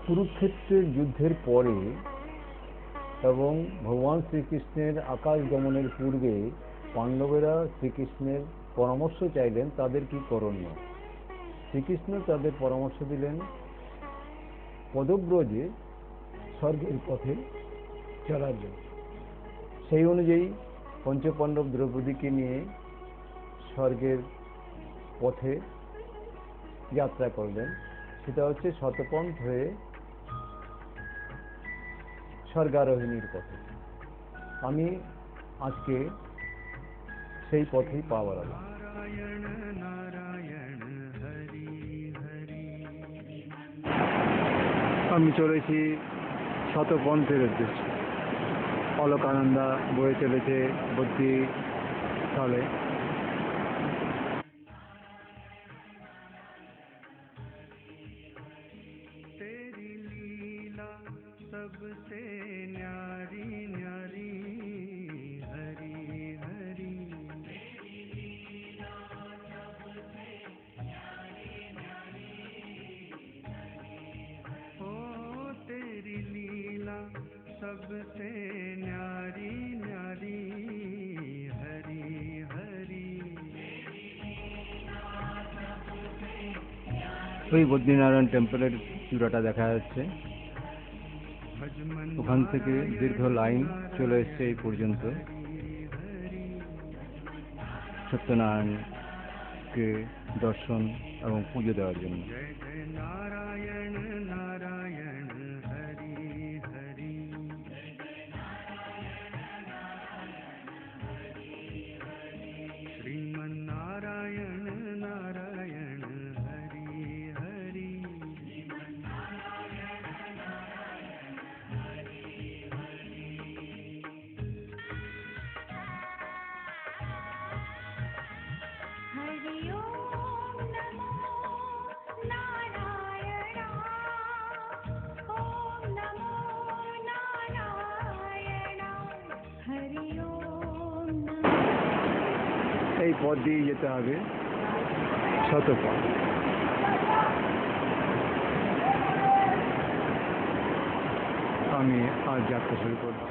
কুরুক্ষেত্রের যুদ্ধের পরে এবং ভগবান শ্রীকৃষ্ণের আকাশ গমনের পূর্বে পাণ্ডবেরা শ্রীকৃষ্ণের পরামর্শ চাইলেন তাদের কি করণীয়। শ্রীকৃষ্ণ তাদের পরামর্শ দিলেন পদব্রজে স্বর্গের পথে চলার জন্য। সেই অনুযায়ী পঞ্চপাণ্ডব দ্রৌপদীকে নিয়ে স্বর্গের পথে যাত্রা করলেন। সেটা হচ্ছে শতপথ হয়ে স্বর্গারোহিণীর পথে। আমি আজকে সেই পথেই পা বাড়াবো। আমি চলেছি শতপন্থের উদ্দেশ্যে। অলকানন্দা বয়ে চলেছে বদ্রী স্থলে। सबसे न्यारी न्यारी हरी हरी, ओ तेरी लीला सबसे न्यारी न्यारी हरी हरी। ওই বদ্রীনারায়ণ টেম্পলের চূড়াটা দেখা যাচ্ছে। ওখান থেকে দীর্ঘ লাইন চলে এসছে এই পর্যন্ত সত্যনারায়ণকে দর্শন এবং পুজো দেওয়ার জন্য। নারায়ণ নারায়ণ হরি হরি, শ্রীমন্নারায়ণ নারায়ণ হরি হরি। এই পথ দিয়ে যেতে হবে শতপথ। আমি আজ যাত্রা শুরু করলাম।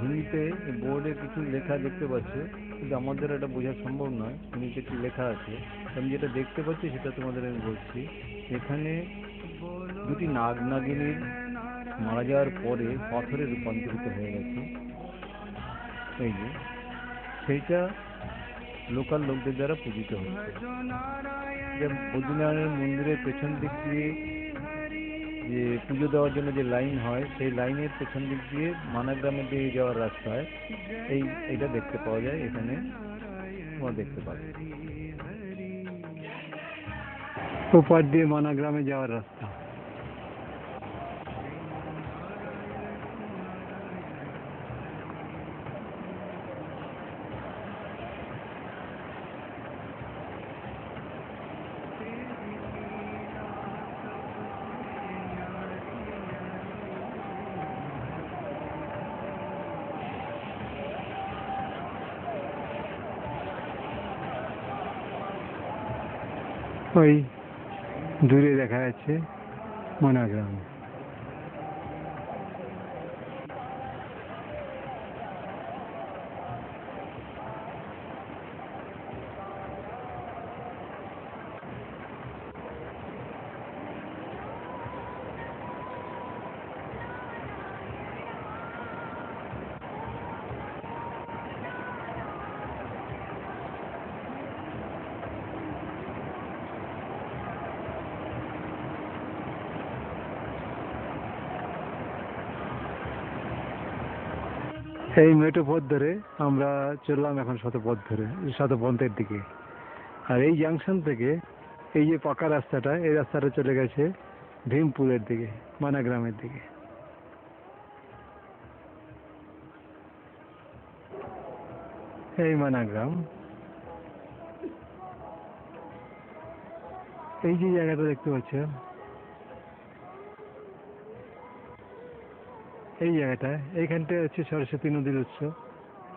হিন্দিতে বোর্ডে কিছু লেখা দেখতে পাচ্ছি, কিন্তু আমাদের এটা বোঝা সম্ভব নয়। হিন্দিতে কি লেখা আছে আমি যেটা দেখতে পাচ্ছি সেটা তোমাদের আমি বলছি। এখানে দুটি নাগ নাগিনীর মারা যাওয়ার পরে পাথরে রূপান্তরিত হয়ে গেছে। এই যে সেইটা লোকাল লোকদের দ্বারা পূজিত হচ্ছে। বদ্রীনারায়ণ মন্দিরের পেছন দিক দিয়ে যে পুজো দেওয়ার জন্য যে লাইন হয়, সেই লাইনের পেছন দিক দিয়ে মানাগ্রামের দিকে যাওয়ার রাস্তায় এইটা দেখতে পাওয়া যায়। এখানে তোমরা দেখতে পাবে ওপার দিয়ে মানাগ্রামে যাওয়ার রাস্তা। ওই দূরে দেখা যাচ্ছে মানাগ্রাম। এই মেঠো পথ ধরে আমরা চললাম এখন শতপথের দিকে। আর এই জাংশন থেকে এই যে পাকা রাস্তাটা, এই রাস্তাটা চলে গেছে ভীমপুরের দিকে, মানাগ্রামের দিকে। এই মানাগ্রাম। এই যে জায়গাটা দেখতে পাচ্ছ, এই জায়গাটা, এইখানটা হচ্ছে সরস্বতী নদীর উৎস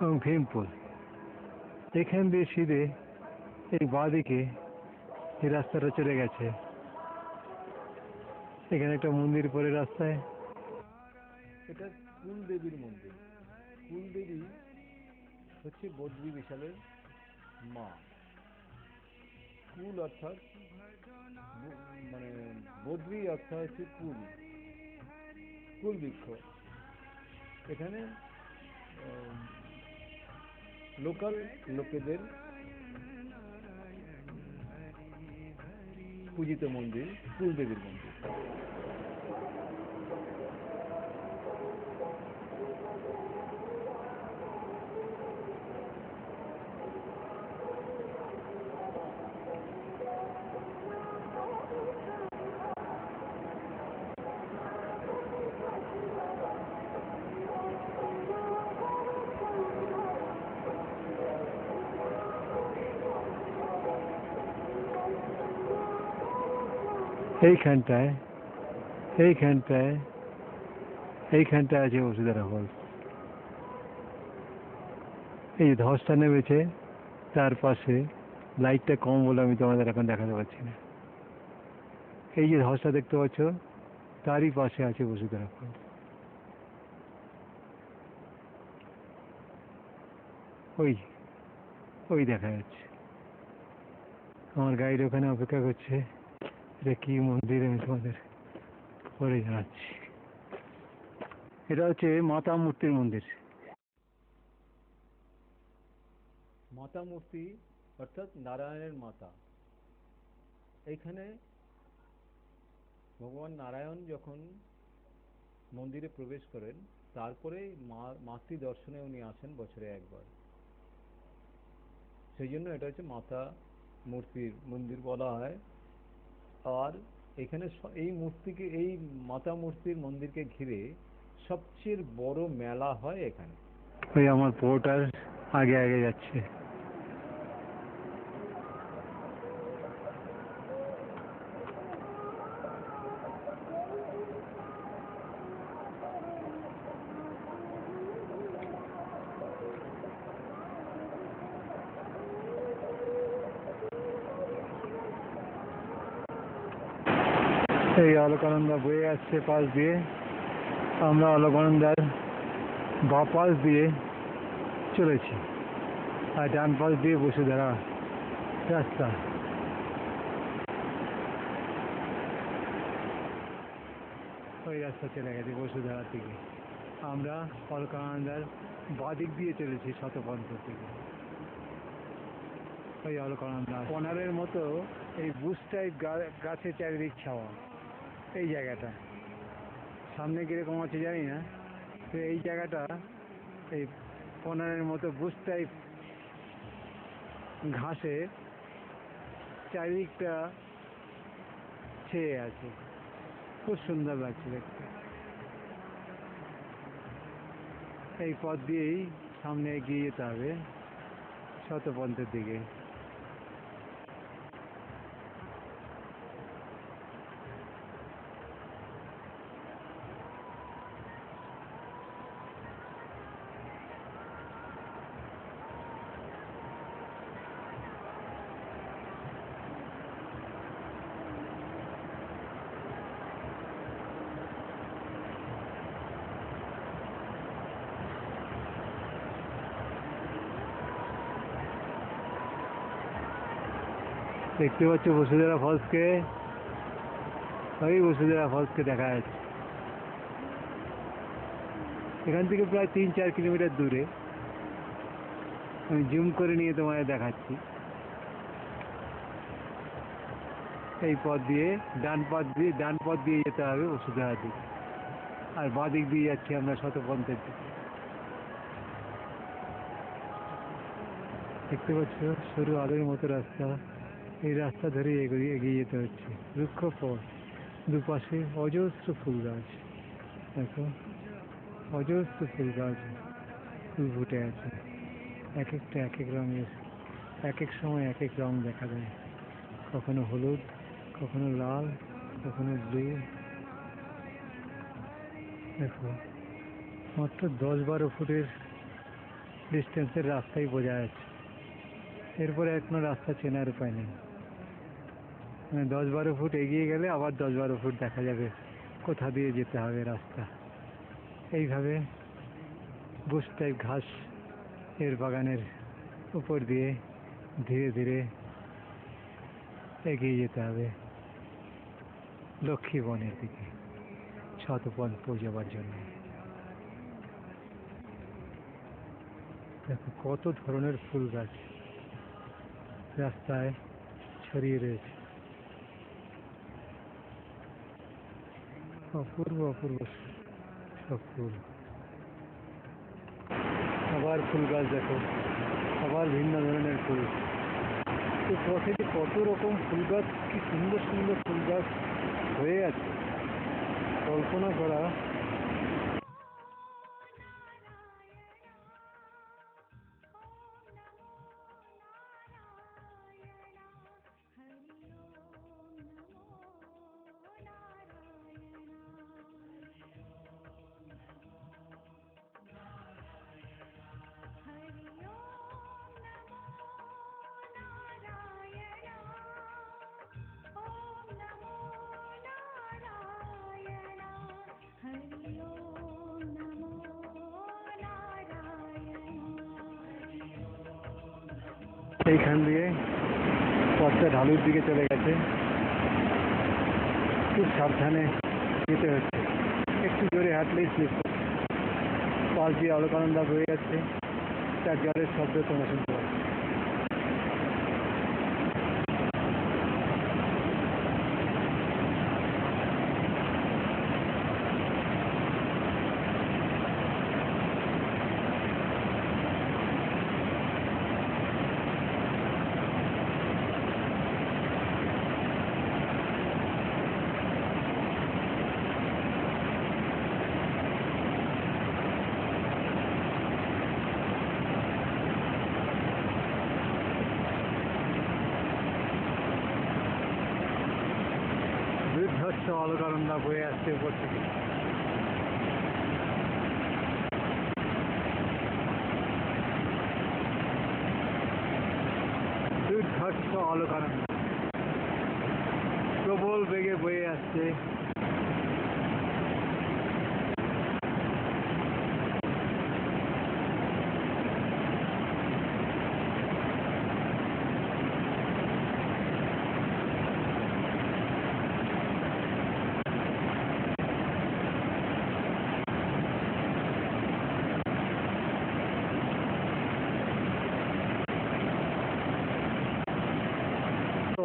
এবং ভীমপুর। এখান দিয়ে সিধে এই বাঁদিকে এই রাস্তাটা চলে গেছে। এখানে একটা মন্দির পরে রাস্তায়, এটা কুলদেবীর মন্দির। কুলদেবী হচ্ছে বদ্রী বিশালের মা। কুল অর্থাৎ মানে বদ্রী অর্থাৎ হচ্ছে কুল, কুল বৃক্ষ। এখানে লোকাল লোকেদের পূজিত মন্দির কুলদেবীর মন্দির। এইখানটায় এইখানটায় এইখানটায় আছে বসুধারা ফলস। এই ধসটা নেমেছে, তার পাশে লাইটটা কম বলে আমি তোমাদের এখন দেখাতে পারছি না। এই যে ধসটা দেখতে পাচ্ছ, তারই পাশে আছে বসুধারা ফলস। ওই ওই দেখা যাচ্ছে। আমার গাইড ওখানে অপেক্ষা করছে। এটা কি মন্দির আমি তোমাদের পরে জানাচ্ছি। এটা হচ্ছে মাতা মূর্তির মন্দির। মাতা মূর্তি অর্থাৎ নারায়ণের মাতা। এইখানে ভগবান নারায়ণ যখন মন্দিরে প্রবেশ করেন, তারপরে মাতৃ দর্শনে উনি আসেন বছরে একবার। সেই জন্য এটা হচ্ছে মাতা মূর্তির মন্দির বলা হয়। আর এখানে এই মূর্তিকে, এই মাতা মূর্তির মন্দিরকে ঘিরে সবচেয়ে বড় মেলা হয় এখানে। ওই আমার পোর্টার আগে আগে যাচ্ছে। এই অলকানন্দা বয়ে আসছে পাশ দিয়ে। আমরা অলকানন্দার বা পাশ দিয়ে চলেছি, আর ডান পাশ দিয়ে বসুধারা রাস্তা। ওই রাস্তা চলে গেছে বসুধারার দিকে। আমরা অলকানন্দার বাদিক দিয়ে চলেছি শতপঞ্চের দিকে। ওই অলকানন্দা কনারের মতো এই বুশ টাইপ গাছের চারিদিক ছাওয়া। এই জায়গাটা সামনে কিরকম আছে জানি না, তো এই জায়গাটা এই কনারের মতো বুশ টাইপ ঘাসে চারিদিকটা ছেয়ে আছে, খুব সুন্দর লাগছে দেখতে। এই পথ দিয়েই সামনে এগিয়ে যেতে হবে শতপঞ্চের দিকে। দেখতে পাচ্ছ বসুধারা ফলসকে, ওই বসুধারা ফলসকে দেখা যাচ্ছে। এখান থেকে প্রায় 3-4 কিলোমিটার দূরে। আমি জুম করে নিয়ে তোমায় দেখাচ্ছি। এই পথ দিয়ে ডান পথ দিয়ে যেতে হবে বসুধারার দিকে, আর বাঁ দিক দিয়ে যাচ্ছি আমরা শতপঞ্চের দিকে। দেখতে পাচ্ছ সরু আলোর মতো রাস্তা। এই রাস্তা ধরে এগিয়ে যেতে হচ্ছে। রুক্ষ পথ, দুপাশে অজস্র ফুল গাছ। দেখো অজস্র ফুল গাছ ফুল ফুটে আছে। এক একটা এক এক রঙের, এক এক সময় এক এক রং দেখা যায়। কখনো হলুদ, কখনো লাল, কখনো ব্লু। দেখো, মাত্র 10-12 ফুটের ডিস্টেন্সের রাস্তাই বোঝা যাচ্ছে। এরপরে এখনো রাস্তা চেনার উপায় নেই। মানে 10-12 ফুট এগিয়ে গেলে আবার 10-12 ফুট দেখা যাবে কোথা দিয়ে যেতে হবে রাস্তা। এইভাবে বুশ টাইপ ঘাস এর বাগানের উপর দিয়ে ধীরে ধীরে এগিয়ে যেতে হবে লক্ষ্মী বনের দিকে, শতবন পৌঁছাবার জন্য। দেখো কত ধরনের ফুল গাছ রাস্তায় ছড়িয়ে রয়েছে। অপূর্ব অপূর্ব সব ফুল। আবার ফুল গাছ দেখো, আবার ভিন্ন ধরনের ফুল। তো পথে যে কত রকম ফুল গাছ, কি সুন্দর সুন্দর ফুল গাছ হয়ে আছে, কল্পনা করা এইখান দিয়ে পথটা ঢালুর দিকে চলে গেছে। খুব সাবধানে যেতে হচ্ছে, একটু জোরে হাঁটলেই স্লিপ। পাশ দিয়ে অলকানন্দা বয়ে যাচ্ছে, তার জলের শব্দ তোমরা শুনতে পাচ্ছ। বৃদ্ধস্ব অলকানন্দা বয়ে আসছে উপর থেকে। বৃদ্ধস্ব অলকানন্দা প্রবল বেগে বয়ে আসছে।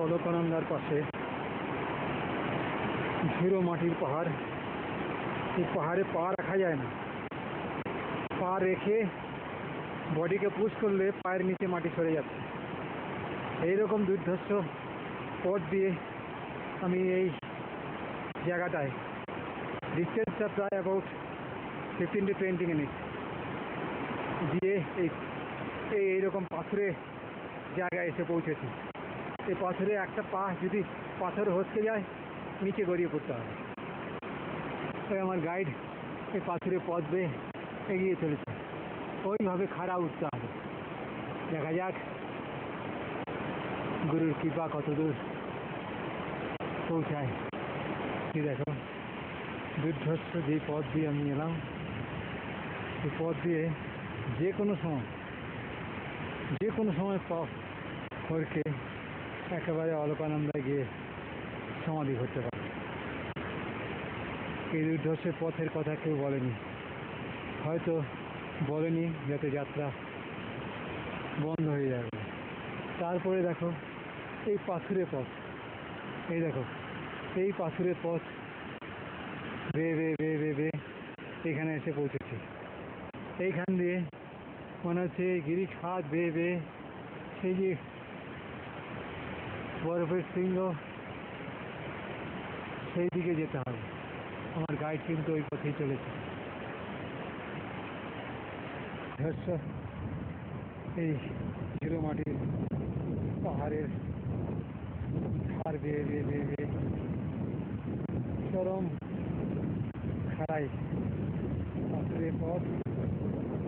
অলকানন্দার পাশে ঝুড়ো মাটির পাহাড়। এই পাহাড়ে পা রাখা যায় না, পা রেখে বডিকে পুশ করলে পায়ের নিচে মাটি সরে যাচ্ছে। এইরকম দুর্ধর্ষ পথ দিয়ে আমি এই জায়গাটায়, ডিস্টেন্সটা প্রায় অ্যাবাউট 15-20 মিনিট দিয়ে এইরকম পাথুরে জায়গায় এসে পৌঁছেছি। এই পাথরে একটা পা যদি পাথর হসকে যায়, নিচে গড়িয়ে পড়তে হবে। তাই আমার গাইড এই পাথুরে পথ বেয়ে এগিয়ে চলেছে। ওইভাবে খাড়া উঠতে হবে। দেখা যাক গুরুর কৃপা কত দূর পৌঁছায়। কি দেখো, দুর্ধর্ষ যে পথ দিয়ে আমি এলাম, এই পথ দিয়ে যে কোনো সময় পথ ফরকে একেবারে অলকানন্দায় গিয়ে সমাধি করতে পারে। এই দুর্ধর্ষের পথের কথা কেউ বলেনি, হয়তো বলেনি যাতে যাত্রা বন্ধ হয়ে যাবে। তারপরে দেখো এই পাথুরে পথ, এই দেখো এই পাথুরে পথ বে বে বে বে বে এখানে এসে পৌঁছেছি। এইখান দিয়ে মনে হচ্ছে গিরি খাদ বেয়ে বেয়ে সেই যে বরফের শৃঙ্গ, সেই দিকে যেতে হবে। আমার গাইড কিন্তু ওই পথেই চলেছে। এই জিরো মাটির পাহাড়ের ধার বেয়ে বেয়ে বেয়ে বেয়ে চরম খাড়াই পাথরের পথ,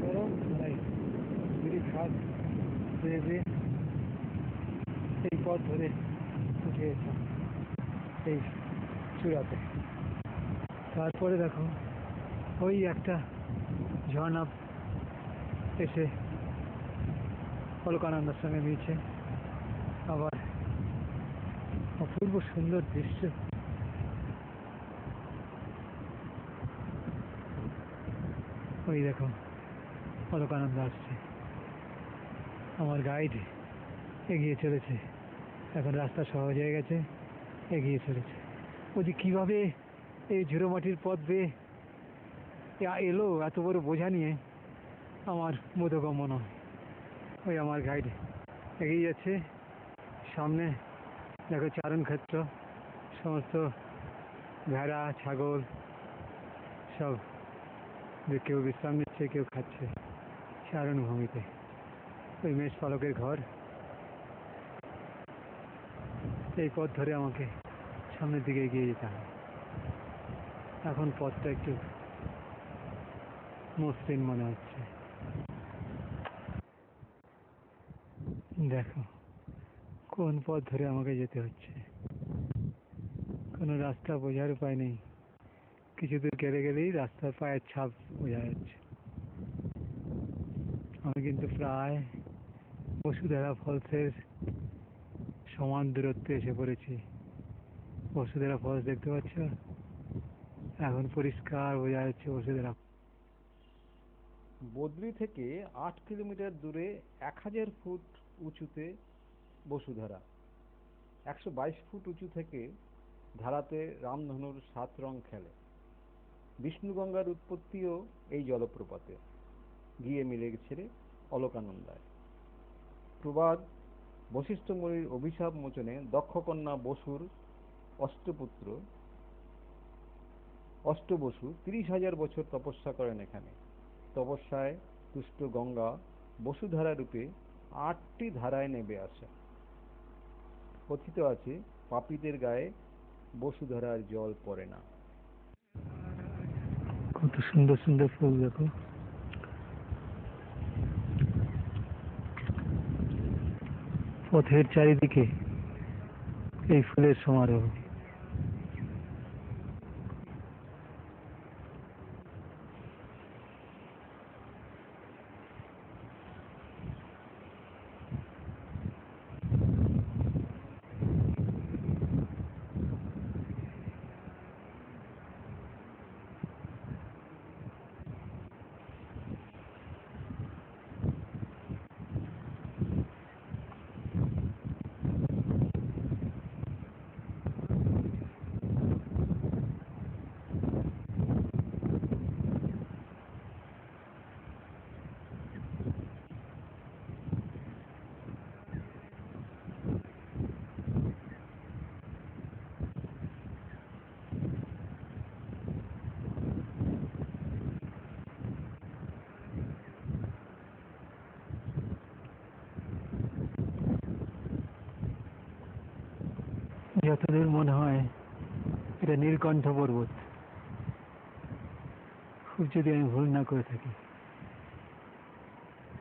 চরম খাড়াই গিরিখাত বেয়ে বেয়ে এই পথ ধরে উঠে এসে এই চূড়াতে। তারপরে দেখো ওই একটা ঝর্ণা এসে অলকানন্দার সঙ্গে মিলছে, আবার অপূর্ব সুন্দর দৃশ্য। ওই দেখো অলকানন্দ আসছে, আমার গাইড এগিয়ে চলেছে, এখন রাস্তা সহজ হয়ে গেছে, এগিয়ে চলেছে। ও যে কীভাবে এই ঝুড়ো মাটির পথ বেয়ে এলো এত বড় বোঝা নিয়ে আমার বোধগম্য নয়। ওই আমার গাইড এগিয়ে যাচ্ছে, সামনে দেখো চারণ ক্ষেত্র, সমস্ত ভেড়া ছাগল সব কেউ বিশ্রাম নিচ্ছে, কেউ খাচ্ছে চারণ ভূমিতে। ওই মেষ পালকের ঘর। এই পথ ধরে আমাকে সামনের দিকে এগিয়ে যেতে হবে। এখন পথটা একটু মসৃণ মনে হচ্ছে। দেখো কোন পথ ধরে আমাকে যেতে হচ্ছে, কোনো রাস্তা বোঝার উপায় নেই। কিছু দূর গেলে গেলেই রাস্তার পায়ের ছাপ বোঝা যাচ্ছে। আমি কিন্তু প্রায় বসুধারা ফলসের সমান দূরত্বে এসে পড়েছি। বসুধারা ফলস দেখতে পাচ্ছ, এখন পরিষ্কার বোঝা যাচ্ছে বসুধারা। বদ্রি থেকে 8 কিলোমিটার দূরে 1000 ফুট উঁচুতে বসুধারা। 122 ফুট উঁচু থেকে ধারাতে রামধনুর 7 রং খেলে। বিষ্ণুগঙ্গার উৎপত্তিও এই জলপ্রপাতে গিয়ে মিলে গেছে অলকানন্দায়। প্রবাদ, বশিষ্ঠ মুনির অভিশাপ মোচনে দক্ষকন্যা বসুর অষ্টপুত্র অষ্টবসু 30,000 বছর তপস্যা করেন এখানে। তপস্যায় তুষ্ট গঙ্গা বসুধারা রূপে 8টি ধারায় নেমে আসে। কথিত আছে, পাপীদের গায়ে বসুধারার জল পড়ে না। কত সুন্দর সুন্দর ফুল দেখো। পথের চারিদিকে এই ফুলের সমারোহ। যতদূর মনে হয় এটা নীলকণ্ঠ পর্বত, খুব যদি আমি ভুল না করে থাকি।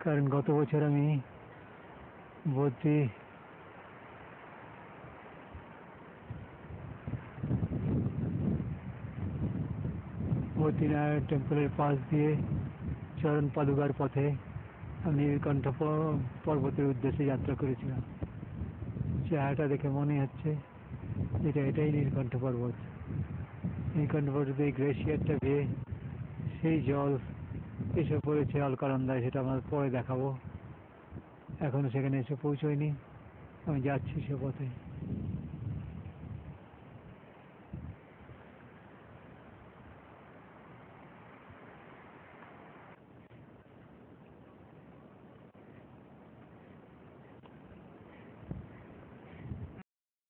কারণ গত বছর আমি বদ্রীনারায়ণ টেম্পলের পাশ দিয়ে চরণ পাদুকার পথে আমি নীলকণ্ঠ পর্বতের উদ্দেশ্যে যাত্রা করেছিলাম। চেহারাটা দেখে মনে হচ্ছে এটাই নীলকণ্ঠ পর্বত। নীলকণ্ঠ পর্বতে এই গ্লেশিয়ারটা বেয়ে সেই জল এসে পড়েছে অলকানন্দায়, সেটা আমার পরে দেখাবো। এখনো সেখানে এসে পৌঁছয়নি, আমি যাচ্ছি সে পথে।